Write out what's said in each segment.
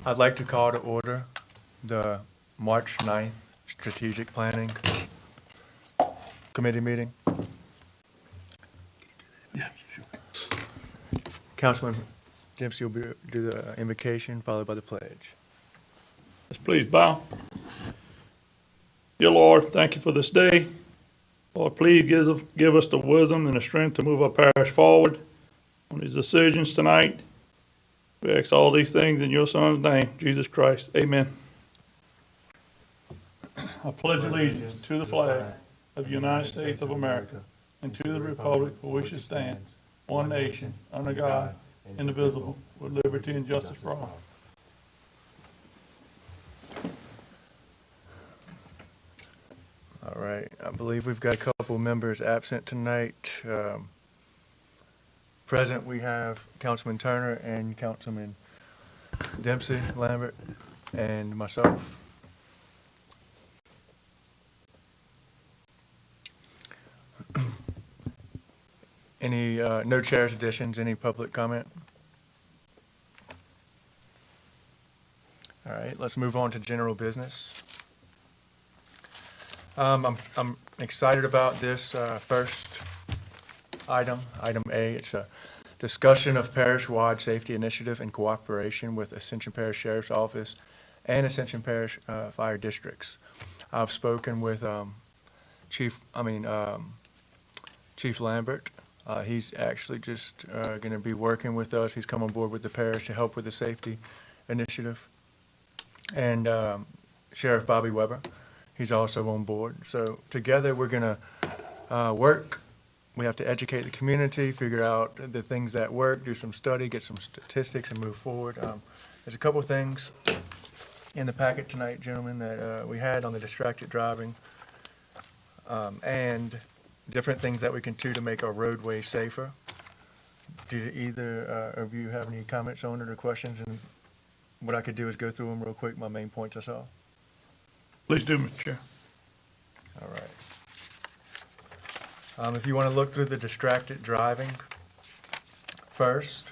I'd like to call to order the March 9th Strategic Planning Committee meeting. Yeah, sure. Councilman Dempsey will do the invocation, followed by the pledge. Let's please bow. Dear Lord, thank you for this day. Lord, please give us the wisdom and the strength to move our parish forward on these decisions tonight. We ask all these things in your Son's name, Jesus Christ. Amen. I pledge allegiance to the flag of the United States of America and to the republic for which it stands, one nation, under God, indivisible, with liberty and justice for all. All right, I believe we've got a couple members absent tonight. Present, we have Councilman Turner and Councilman Dempsey, Lambert, and myself. Any, no chairs additions, any public comment? All right, let's move on to general business. I'm excited about this first item A. It's a discussion of parish-wide safety initiative in cooperation with Ascension Parish Sheriff's Office and Ascension Parish Fire Districts. I've spoken with Chief Lambert. He's actually just going to be working with us. He's come on board with the parish to help with the safety initiative. And Sheriff Bobby Weber, he's also on board. So together we're going to work. We have to educate the community, figure out the things that work, do some study, get some statistics, and move forward. There's a couple things in the packet tonight, gentlemen, that we had on the distracted driving, and different things that we can do to make our roadways safer. Do either of you have any comments on it or questions? And what I could do is go through them real quick, my main points I saw. Please do, Mr. Chair. All right. If you want to look through the distracted driving first,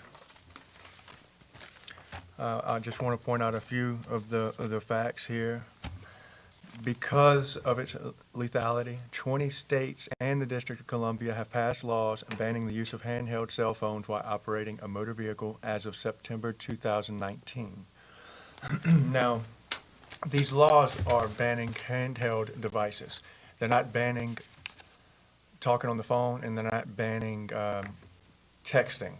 I just want to point out a few of the facts here. Because of its lethality, 20 states and the District of Columbia have passed laws banning the use of handheld cell phones while operating a motor vehicle as of September 2019. Now, these laws are banning handheld devices. They're not banning talking on the phone, and they're not banning texting.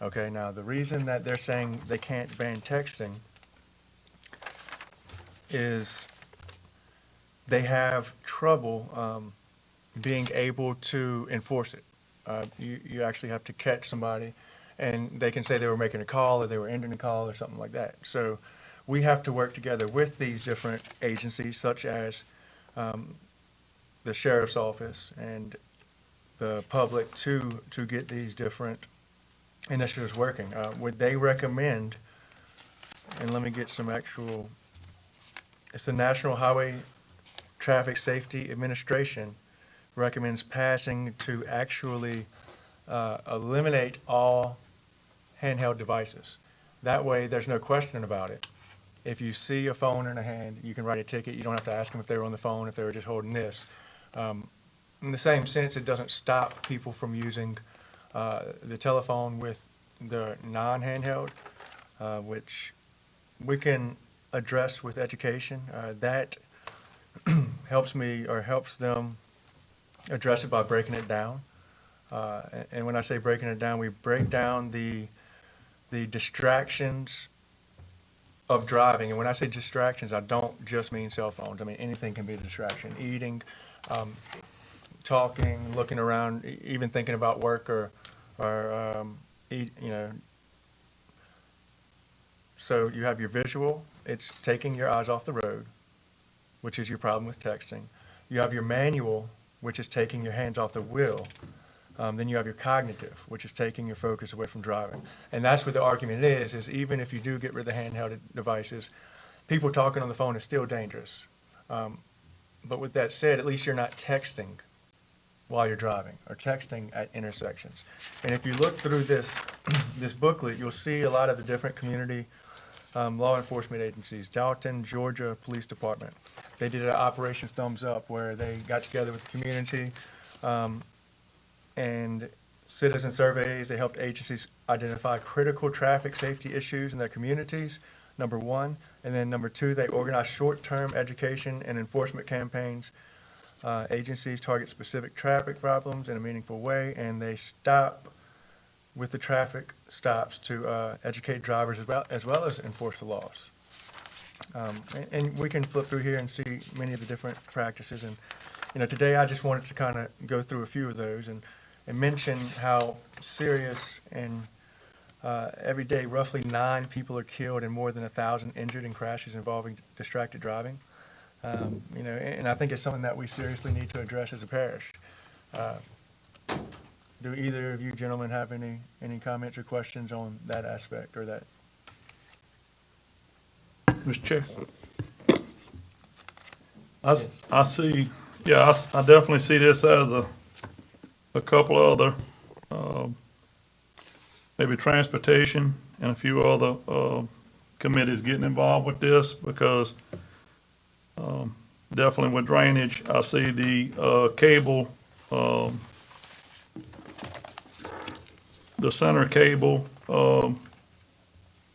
Okay, now the reason that they're saying they can't ban texting is they have trouble being able to enforce it. You actually have to catch somebody, and they can say they were making a call or they were ending a call or something like that. So we have to work together with these different agencies, such as the Sheriff's Office and the public, to get these different initiatives working. Would they recommend, and let me get some actual, it's the National Highway Traffic Safety Administration recommends passing to actually eliminate all handheld devices. That way, there's no question about it. If you see a phone in a hand, you can write a ticket. You don't have to ask them if they were on the phone, if they were just holding this. In the same sense, it doesn't stop people from using the telephone with the non-handheld, which we can address with education. That helps me, or helps them address it by breaking it down. And when I say breaking it down, we break down the distractions of driving. And when I say distractions, I don't just mean cell phones. I mean, anything can be a distraction. Eating, talking, looking around, even thinking about work or So you have your visual. It's taking your eyes off the road, which is your problem with texting. You have your manual, which is taking your hands off the wheel. Then you have your cognitive, which is taking your focus away from driving. And that's what the argument is even if you do get rid of the handheld devices, people talking on the phone is still dangerous. But with that said, at least you're not texting while you're driving or texting at intersections. And if you look through this booklet, you'll see a lot of the different community law enforcement agencies, Dalton, Georgia Police Department. They did an Operations Thumbs Up where they got together with the community and citizen surveys. They helped agencies identify critical traffic safety issues in their communities, number one. And then number two, they organized short-term education and enforcement campaigns. Agencies target specific traffic problems in a meaningful way, and they stop with the traffic stops to educate drivers as well as enforce the laws. And we can flip through here and see many of the different practices. And, today I just wanted to kind of go through a few of those and mention how serious and every day roughly 9 people are killed and more than 1,000 injured in crashes involving distracted driving. And I think it's something that we seriously need to address as a parish. Do either of you gentlemen have any comments or questions on that aspect or that? Mr. Chair. I see, yeah, I definitely see this as a couple other, maybe transportation and a few other committees getting involved with this, because definitely with drainage, I see the cable, the center cable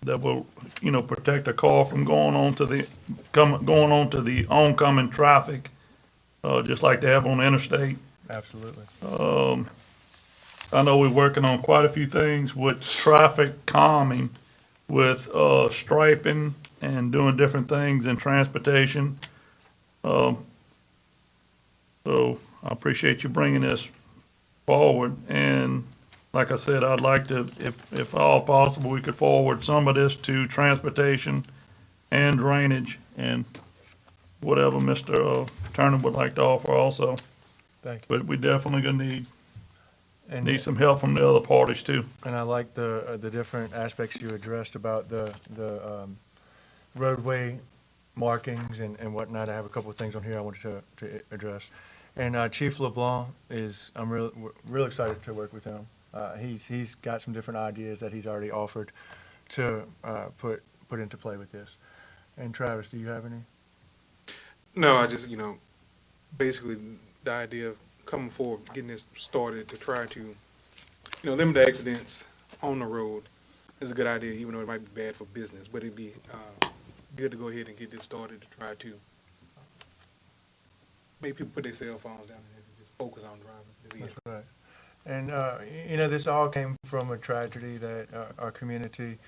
that will, protect a car from going on to the oncoming traffic, just like they have on the interstate. Absolutely. I know we're working on quite a few things with traffic calming, with striping and doing different things in transportation. So I appreciate you bringing this forward. And like I said, I'd like to, if all possible, we could forward some of this to transportation and drainage and whatever Mr. Turner would like to offer also. Thank you. But we definitely gonna And need some help from the other parties too. I like the different aspects you addressed about the roadway markings and whatnot. I have a couple of things on here I wanted to address. And Chief LeBlanc we're real excited to work with him. He's got some different ideas that he's already offered to put into play with this. And Travis, do you have any? No, I just, basically the idea of coming forward, getting this started to try to, limit the accidents on the road is a good idea, even though it might be bad for business. But it'd be good to go ahead and get this started to try to make people put their cell phones down and just focus on driving. That's right. And, this all came from a tragedy that our community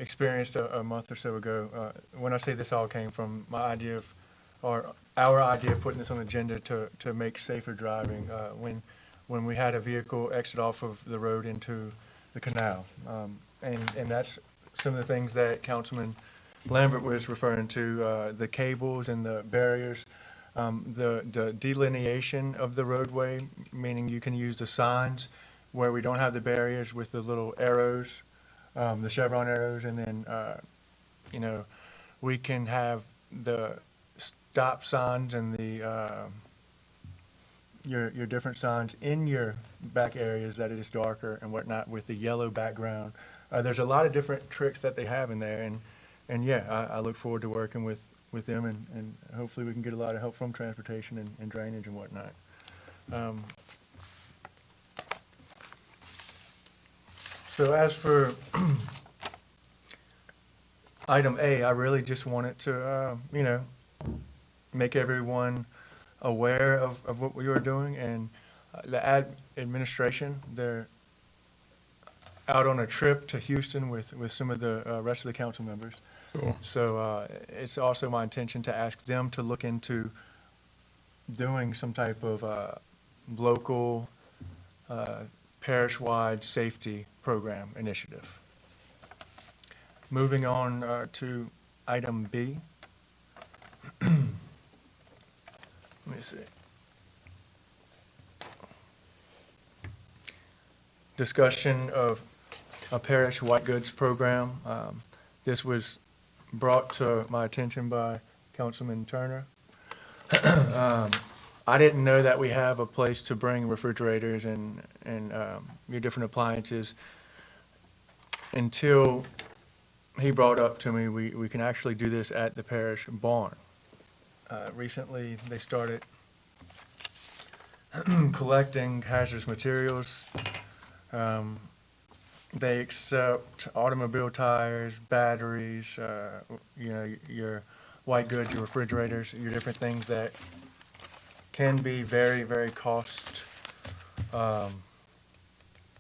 experienced a month or so ago. When I say this all came from my idea of, or our idea of putting this on the agenda to make safer driving, when we had a vehicle exit off of the road into the canal. And that's some of the things that Councilman Lambert was referring to, the cables and the barriers. The delineation of the roadway, meaning you can use the signs where we don't have the barriers with the little arrows, the chevron arrows, and then, we can have the stop signs and the your different signs in your back areas that it is darker and whatnot with the yellow background. There's a lot of different tricks that they have in there, and yeah, I look forward to working with them, and hopefully we can get a lot of help from transportation and drainage and whatnot. So as for item A, I really just wanted to, make everyone aware of what we were doing, and the administration, they're out on a trip to Houston with some of the rest of the council members. Cool. So it's also my intention to ask them to look into doing some type of local parish-wide safety program initiative. Moving on to item B. Let me see. Discussion of a parish white goods program. This was brought to my attention by Councilman Turner. I didn't know that we have a place to bring refrigerators and your different appliances until he brought up to me, we can actually do this at the parish barn. Recently, they started collecting hazardous materials. They accept automobile tires, batteries, your white goods, your refrigerators, your different things that can be very, very cost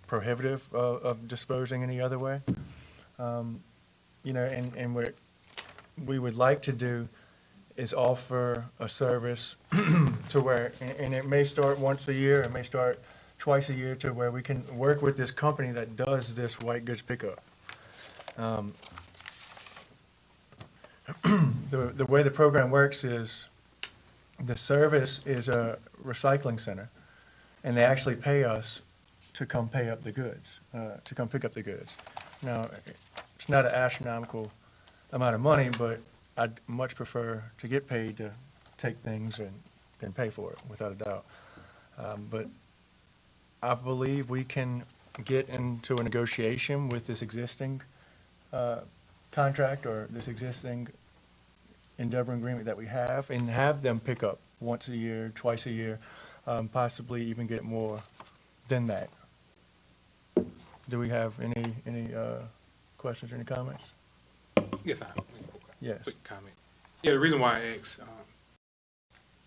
prohibitive of disposing any other way. And what we would like to do is offer a service to where, and it may start once a year, it may start twice a year, to where we can work with this company that does this white goods pickup. The way the program works is the service is a recycling center, and they actually pay us to come pay up the goods, to come pick up the goods. Now, it's not an astronomical amount of money, but I'd much prefer to get paid to take things and pay for it, without a doubt. But I believe we can get into a negotiation with this existing contract, or this existing endeavoring agreement that we have, and have them pick up once a year, twice a year, possibly even get more than that. Do we have any questions or any comments? Yes, I have. Yes. Quick comment. Yeah, the reason why I asked,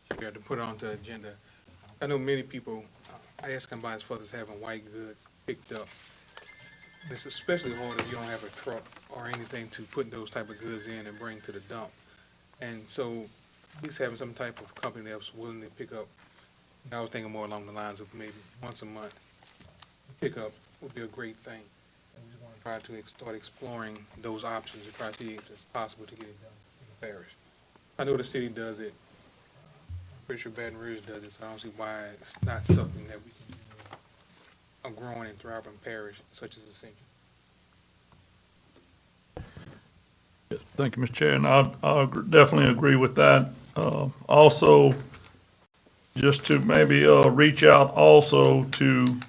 to put it onto the agenda, I know many people, asking about as far as having white goods picked up. It's especially hard if you don't have a truck or anything to put those type of goods in and bring to the dump. And so, at least having some type of company that's willing to pick up, I was thinking more along the lines of maybe once a month, pick up would be a great thing. And we want to try to start exploring those options to try to see if it's possible to get it done in the parish. I know the city does it. I'm pretty sure Baton Rouge does it, so I don't see why it's not something that we can do in a growing and thriving parish such as Ascension. Thank you, Mr. Chair, and I definitely agree with that. Also, just to maybe reach out also to,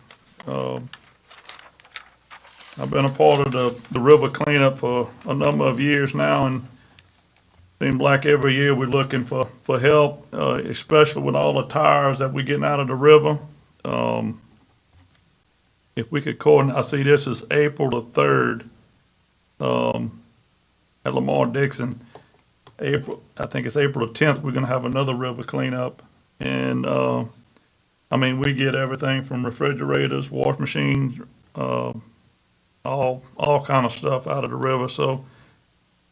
I've been a part of the river cleanup for a number of years now, and seems like every year we're looking for help, especially with all the tires that we're getting out of the river. If we could coordinate, I see this is April the 3rd, at Lamar Dixon. I think it's April the 10th, we're gonna have another river cleanup. And, we get everything from refrigerators, wash machines, all kind of stuff out of the river. So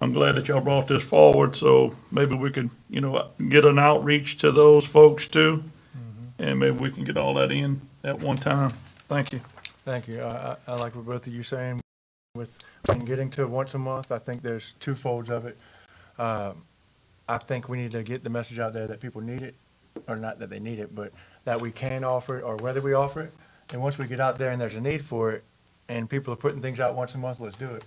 I'm glad that y'all brought this forward, so maybe we could, get an outreach to those folks too. And maybe we can get all that in at one time. Thank you. Thank you. I like what both of you saying. When getting to once a month, I think there's two folds of it. I think we need to get the message out there that people need it, or not that they need it, but that we can offer it, or whether we offer it. And once we get out there and there's a need for it, and people are putting things out once a month, let's do it.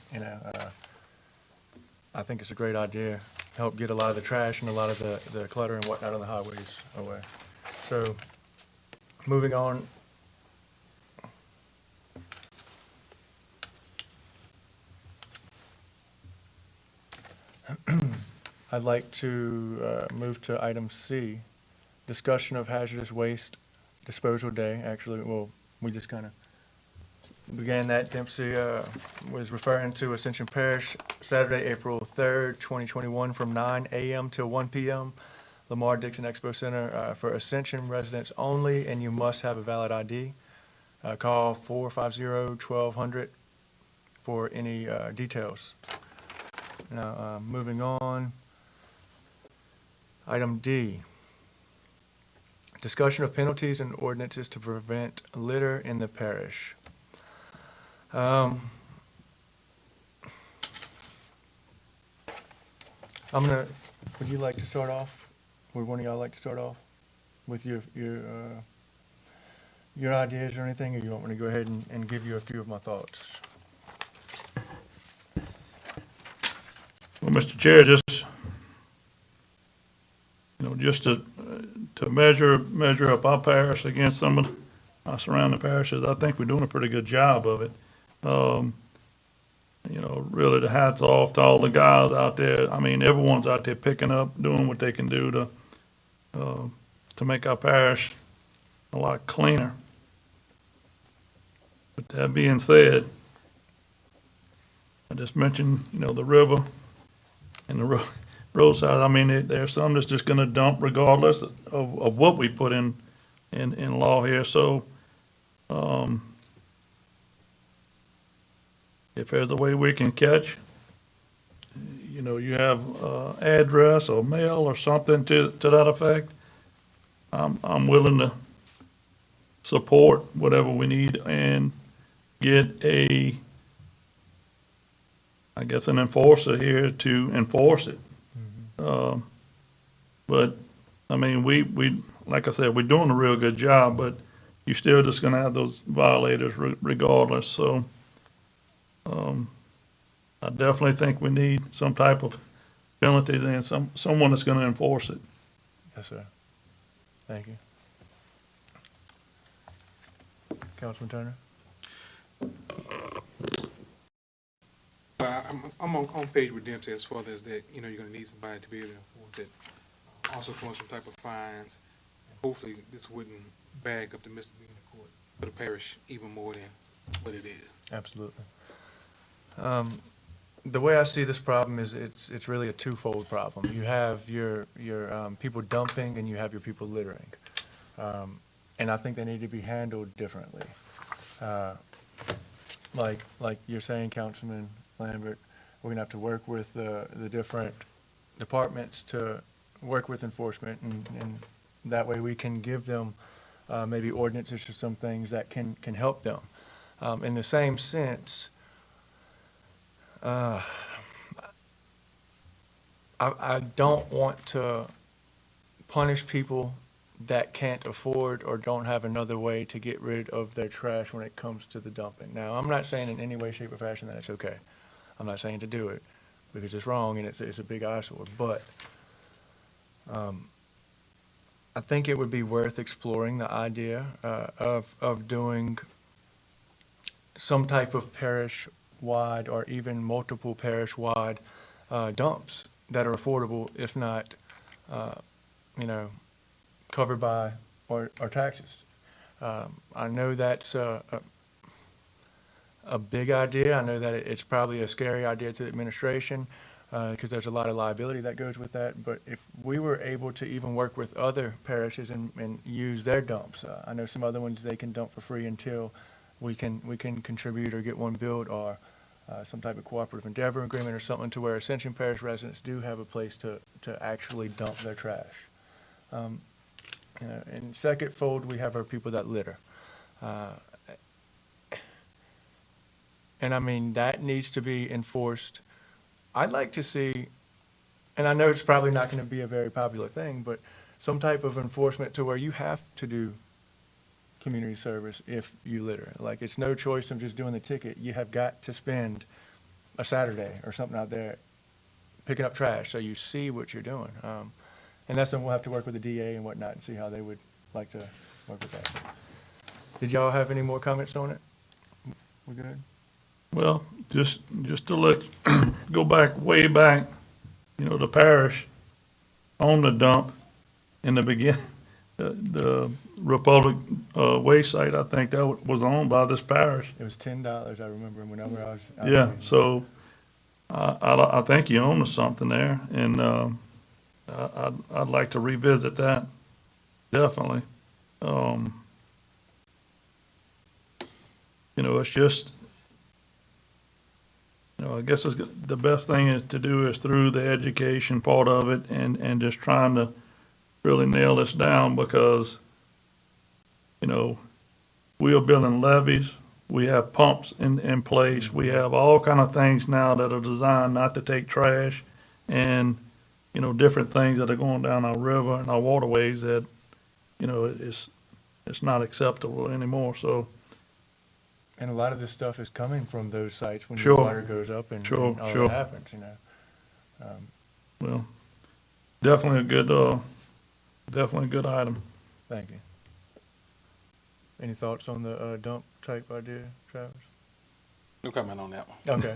I think it's a great idea. Help get a lot of the trash and a lot of the clutter and whatnot on the highways away. So, moving on. I'd like to move to item C, discussion of hazardous waste disposal day. Actually, well, we just kind of began that. Dempsey was referring to Ascension Parish, Saturday, April 3rd, 2021, from 9 a.m. till 1 p.m. Lamar Dixon Expo Center for Ascension residents only, and you must have a valid ID. Call 450-1200 for any details. Now, moving on. Item D, discussion of penalties and ordinances to prevent litter in the parish. Would you like to start off? Would one of y'all like to start off with your ideas or anything, or you want me to go ahead and give you a few of my thoughts? Well, Mr. Chair, just to measure up our parish against some of our surrounding parishes, I think we're doing a pretty good job of it. you know, really the hats off to all the guys out there. I mean, everyone's out there picking up, doing what they can do to make our parish a lot cleaner. But that being said, I just mentioned, you know, the river and the roadside. I mean, there's some that's just gonna dump regardless of what we put in law here. So, if there's a way we can catch, you know, you have address or mail or something to that effect, I'm willing to support whatever we need and get I guess an enforcer here to enforce it. But, I mean, we, like I said, we're doing a real good job, but you're still just gonna have those violators regardless, so, I definitely think we need some type of penalties and someone that's gonna enforce it. Yes, sir. Thank you. Councilman Turner? I'm on page with Dente as far as that, you know, you're gonna need somebody to be able to enforce it. Also throwing some type of fines. Hopefully this wouldn't bag up the misdemeanor court for the parish even more than what it is. Absolutely. The way I see this problem is it's really a twofold problem. You have your people dumping and you have your people littering. And I think they need to be handled differently. Like you're saying, Councilman Lambert, we're gonna have to work with the different departments to work with enforcement, and that way we can give them maybe ordinances or some things that can help them. In the same sense, I don't want to punish people that can't afford or don't have another way to get rid of their trash when it comes to the dumping. Now, I'm not saying in any way, shape, or fashion that it's okay. I'm not saying to do it because it's wrong and it's a big eyesore, but I think it would be worth exploring the idea of doing some type of parish-wide or even multiple parish-wide dumps that are affordable, if not, you know, covered by our taxes. I know that's a big idea. I know that it's probably a scary idea to the administration because there's a lot of liability that goes with that. But if we were able to even work with other parishes and use their dumps, I know some other ones they can dump for free until we can contribute or get one built, or some type of cooperative endeavor agreement or something to where Ascension Parish residents do have a place to actually dump their trash. You know, in second fold, we have our people that litter. And I mean, that needs to be enforced. I'd like to see, and I know it's probably not going to be a very popular thing, but some type of enforcement to where you have to do community service if you litter. Like, it's no choice of just doing the ticket. You have got to spend a Saturday or something out there picking up trash so you see what you're doing. And that's something we'll have to work with the DA and whatnot and see how they would like to work with that. Did y'all have any more comments on it? We good? Well, just to go back, way back, you know, the parish owned the dump in the beginning, the Republic Way site, I think that was owned by this parish. It was $10, I remember, whenever I was out Yeah, there. so I think you own something there, and I'd like to revisit that, definitely. You know, it's just, you know, I guess the best thing is to do is through the education part of it and just trying to really nail this down, because, you know, we are building levees, we have pumps in place, we have all kind of things now that are designed not to take trash, and, you know, different things that are going down our river and our waterways that, you know, it's not acceptable anymore, so. And a lot of this stuff is coming from those sites when the Sure. water goes up and all Sure. that happens, you know. Well, definitely a good item. Thank you. Any thoughts on the dump type idea, Travis? No comment on that one. Okay,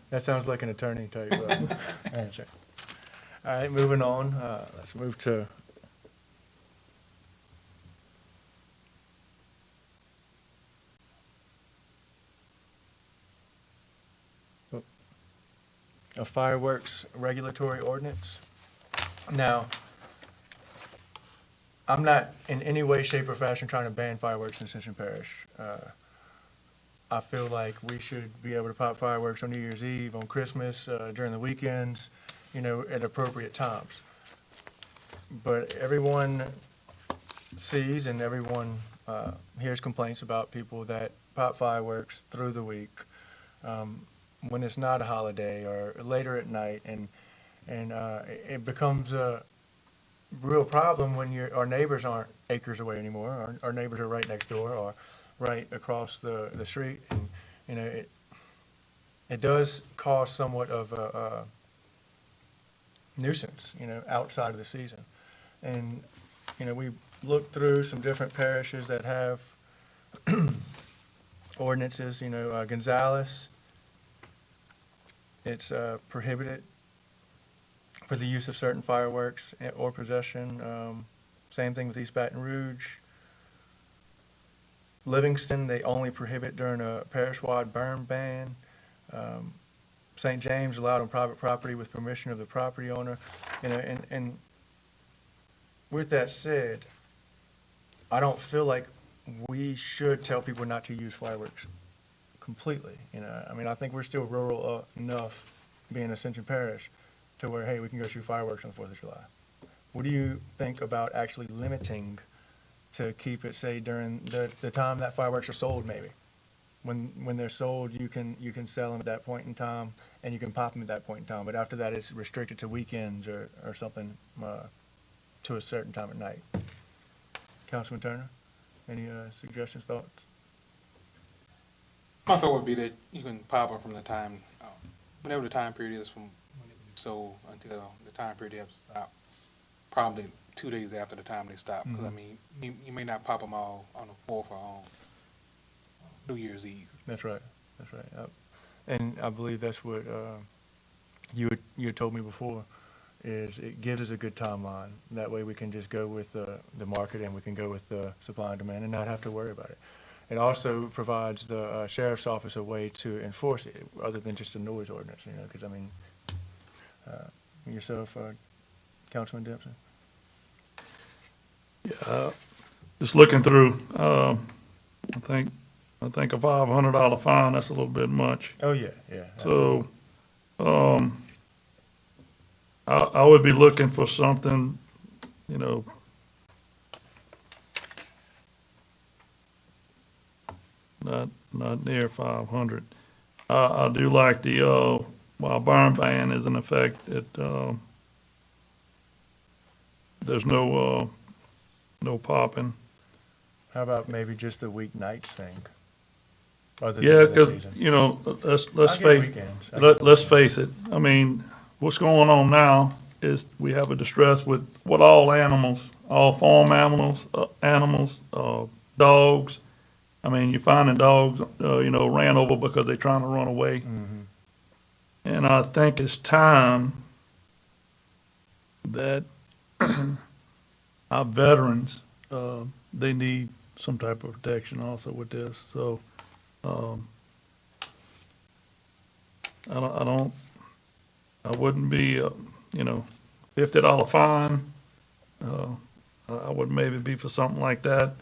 That sounds like an attorney type answer. All right, moving on. Let's move to a fireworks regulatory ordinance. Now, I'm not in any way, shape, or fashion trying to ban fireworks in Ascension Parish. I feel like we should be able to pop fireworks on New Year's Eve, on Christmas, during the weekends, at appropriate times. But everyone sees and everyone hears complaints about people that pop fireworks through the week when it's not a holiday or later at night, and it becomes a real problem when our neighbors aren't acres away anymore. Our neighbors are right next door or right across the street, and it does cause somewhat of a nuisance, outside of the season. And we looked through some different parishes that have ordinances. Gonzales, it's prohibited for the use of certain fireworks or possession. Same thing with East Baton Rouge. Livingston, they only prohibit during a parish-wide burn ban. St. James allowed on private property with permission of the property owner. And with that said, I don't feel like we should tell people not to use fireworks completely. I think we're still rural enough, being Ascension Parish, to where, hey, we can go shoot fireworks on the 4th of July. What do you think about actually limiting to keep it, say, during the time that fireworks are sold, maybe? When they're sold, you can sell them at that point in time, and you can pop them at that point in time. But after that, it's restricted to weekends or something to a certain time at night. Councilman Turner, any suggestions, thoughts? My thought would be that you can pop them from the time, whenever the time period is from when it was sold until the time period they have to stop. Probably 2 days after the time they stop. Because, you may not pop them all on the 4th or on New Year's Eve. That's right. And I believe that's what you had told me before, is it gives us a good timeline. That way we can just go with the market, and we can go with the supply and demand and not have to worry about it. It also provides the sheriff's office a way to enforce it, other than just a noise ordinance, because, yourself, Councilman Dempsey? Yeah, just looking through, I think a $500 fine, that's a little bit much. Oh, yeah. So, I would be looking for something, not near 500. I do like the, while burn ban is in effect, there's no popping. How about maybe just the weeknights thing? Other Yeah, than the because, season? let's I get face, weekends. let's face it. What's going on now is we have a distress with all animals, all farm animals, dogs. You're finding dogs, ran over because they're trying to run away. Mm-hmm. And I think it's time that our veterans, they need some type of protection also with this. So, I wouldn't be, $50 fine. I would maybe be for something like that.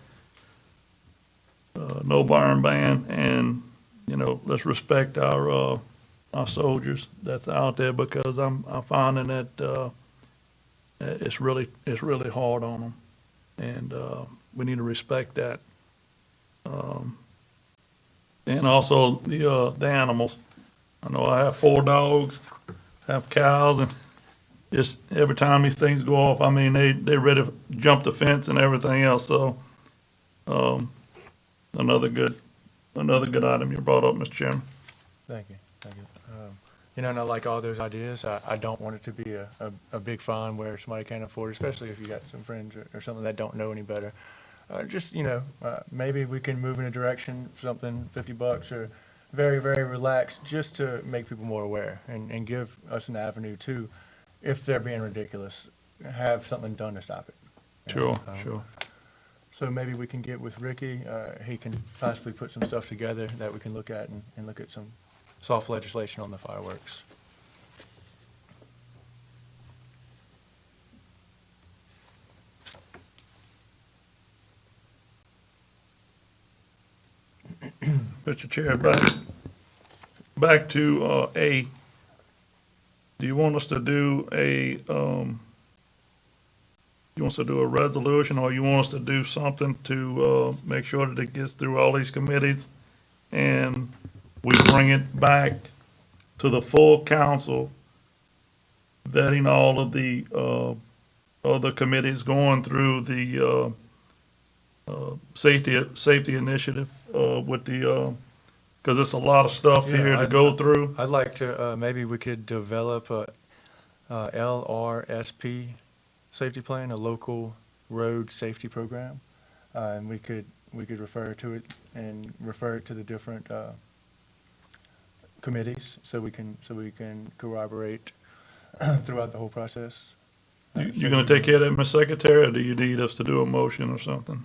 No burn ban, and, let's respect our soldiers that's out there, because I'm finding that, it's really hard on them. And, we need to respect that. And also the animals. I know I have 4 dogs, have cows, and just every time these things go off, they ready to jump the fence and everything else. So, another good item you brought up, Mr. Chairman. Thank you. And I like all those ideas. I don't want it to be a big fine where somebody can't afford it, especially if you got some friends or something that don't know any better. Maybe we can move in a direction, something $50 or very, very relaxed, just to make people more aware and give us an avenue to, if they're being ridiculous, have something done to stop it. You know, Sure, sure. So maybe we can get with Ricky, he can possibly put some stuff together that we can look at and look at some soft legislation on the fireworks. Mr. Chair, back to, A. Do you want us to do you want us to do a resolution, or you want us to do something to, make sure that it gets through all these committees and we bring it back to the full council, vetting all of the, other committees going through the, safety initiative, with the, cause it's a lot of stuff Yeah, here to go through. I'd like to, maybe we could develop a LRSP safety plan, a local road safety program. And we could refer to it and refer it to the different committees, so we can corroborate throughout the whole process. You gonna take care of that, Ms. Secretary, or do you need us to do a motion or something?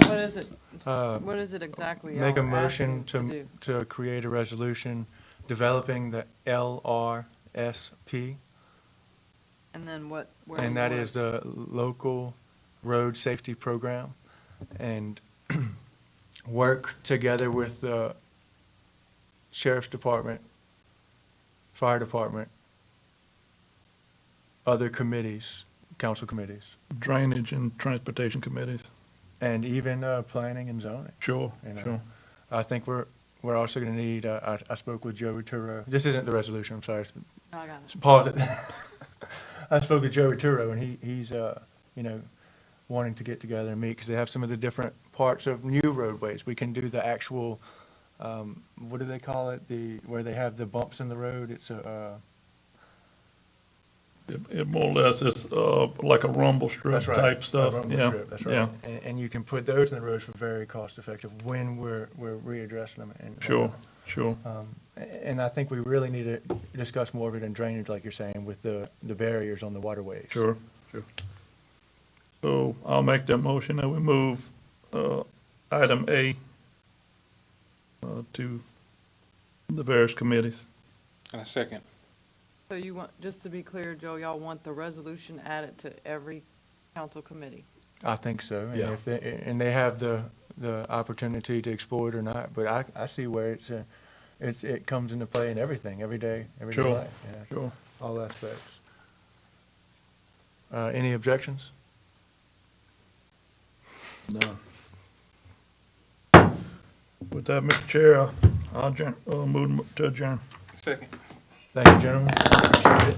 What is it, Uh, what is it exactly Make a y'all are motion asking do? to create a resolution developing the LRSP, And then what? where and you that want is it? the local road safety program, and work together with the sheriff's department, fire department, other committees, council committees, Drainage and transportation committees? and even planning and zoning. Sure, You know, sure. I think we're also going to need, I spoke with Joe Turo. This isn't the resolution, I'm sorry. Oh, I got it. Pause it. I spoke with Joe Turo, and he's, wanting to get together and meet, because they have some of the different parts of new roadways. We can do the actual, what do they call it? Where they have the bumps in the road. It's It more or less is, like a rumble strip that's right. type stuff, A rumble yeah, strip, that's right. yeah. And you can put those in the roads for very cost effective when we're readdressing them. And Sure, sure. And I think we really need to discuss more of it in drainage, like you're saying, with the barriers on the waterways. Sure, sure. So I'll make that motion that we move, item A, to the various committees. And a second. So you want, just to be clear, Joe, y'all want the resolution added to every council committee? I think so. And Yeah. if they have the opportunity to explore it or not, but I see where it comes into play in everything, every day Sure, life. Yeah, sure. all aspects. Any objections? None. With that, Mr. Chair, I'll move to adjourn. Second. Thank you, gentlemen. Appreciate it.